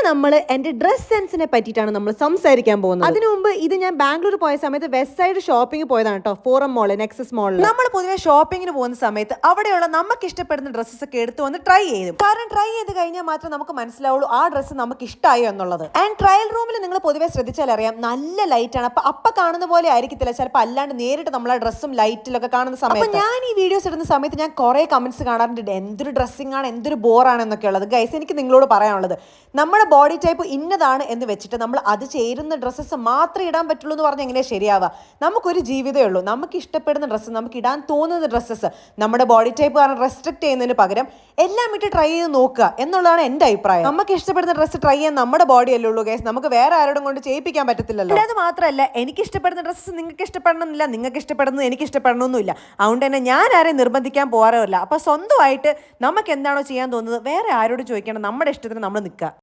നമ്മൾ എന്റെ ഡ്രസ് സെൻസിനെ പറ്റിയിട്ടാണ് നമ്മൾ സംസാരിക്കാൻ പോകുന്നത്. അതിനു മുമ്പ് ഇത് ഞാൻ ബാംഗ്ലൂർ പോയ സമയത്ത് വെസ്റ്റ് സൈഡ് ഷോപ്പിംഗ് പോയതാണ് കേട്ടോ. ഫോറം മോള്, നെക്സസ് മോളിൽ. നമ്മൾ പൊതുവെ ഷോപ്പിങ്ങിന് പോകുന്ന സമയത്ത് അവിടെയുള്ള നമുക്ക് ഇഷ്ടപ്പെടുന്ന ഡ്രസ്സസ് ഒക്കെ എടുത്ത് വന്ന് ട്രൈ ചെയ്യും. കാരണം ട്രൈ ചെയ്ത് കഴിഞ്ഞാൽ മാത്രം നമുക്ക് മനസ്സിലാവുള്ളൂ ആ ഡ്രസ്സ് നമുക്ക് ഇഷ്ടമായോ എന്നുള്ളത്. ആൻഡ് ട്രയൽ റൂമിൽ നിങ്ങൾ പൊതുവെ ശ്രദ്ധിച്ചാൽ അറിയാം, നല്ല ലൈറ്റ് ആണ്. അപ്പൊ കാണുന്ന പോലെ ആയിരിക്കത്തില്ല, ചിലപ്പോൾ അല്ലാണ്ട് നേരിട്ട് നമ്മൾ ആ ഡ്രസ്സും ലൈറ്റിലൊക്കെ കാണുന്ന സമയത്ത്. ഞാൻ ഈ വീഡിയോസ് ഇടുന്ന സമയത്ത് ഞാൻ കുറെ കമന്റ്സ് കാണാറുണ്ട്, എന്തൊരു ഡ്രസ്സിംഗ് ആണ്, എന്തൊരു ബോറാണ് എന്നൊക്കെ ഉള്ളത്. ഗൈസ്, എനിക്ക് നിങ്ങളോട് പറയാനുള്ളത്, നമ്മുടെ ബോഡി ടൈപ്പ് ഇന്നതാണ് എന്ന് വെച്ചിട്ട് നമ്മൾ അത് ചേരുന്ന ഡ്രസ്സസ് മാത്രമേ ഇടാൻ പറ്റുള്ളൂ എന്ന് പറഞ്ഞാൽ എങ്ങനെയാണ് ശരിയാവുക? നമുക്കൊരു ജീവിതമേ ഉള്ളൂ. നമുക്ക് ഇഷ്ടപ്പെടുന്ന ഡ്രസ്സ്, നമുക്ക് ഇടാൻ തോന്നുന്ന ഡ്രസ്സസ് നമ്മുടെ ബോഡി ടൈപ്പ് കാരണം റെസ്ട്രിക്ട് ചെയ്യുന്നതിന് പകരം എല്ലാം ഇട്ട് ട്രൈ ചെയ്ത് നോക്കുക എന്നുള്ളതാണ് എൻ്റെ അഭിപ്രായം. നമുക്ക് ഇഷ്ടപ്പെടുന്ന ഡ്രസ്സ് ട്രൈ ചെയ്യാൻ നമ്മുടെ ബോഡി അല്ലേ ഉള്ളൂ ഗൈസ്, നമുക്ക് വേറെ ആരോടും കൊണ്ട് ചെയ്യിപ്പിക്കാൻ പറ്റത്തില്ലല്ലോ. അത് മാത്രമല്ല, എനിക്ക് ഇഷ്ടപ്പെടുന്ന ഡ്രസ്സ് നിങ്ങൾക്ക് ഇഷ്ടപ്പെടണമെന്നില്ല, നിങ്ങൾക്ക് ഇഷ്ടപ്പെടുന്നത് എനിക്ക് ഇഷ്ടപ്പെടണമെന്നില്ല. അതുകൊണ്ട് തന്നെ ഞാൻ ആരെയും നിർബന്ധിക്കാൻ പോകാറില്ല. അപ്പൊ സ്വന്തമായിട്ട് നമുക്ക് എന്താണോ ചെയ്യാൻ തോന്നുന്നത് വേറെ ആരോട് ചോദിക്കണം, നമ്മുടെ ഇഷ്ടത്തിന് നമ്മൾ നിൽക്കുക.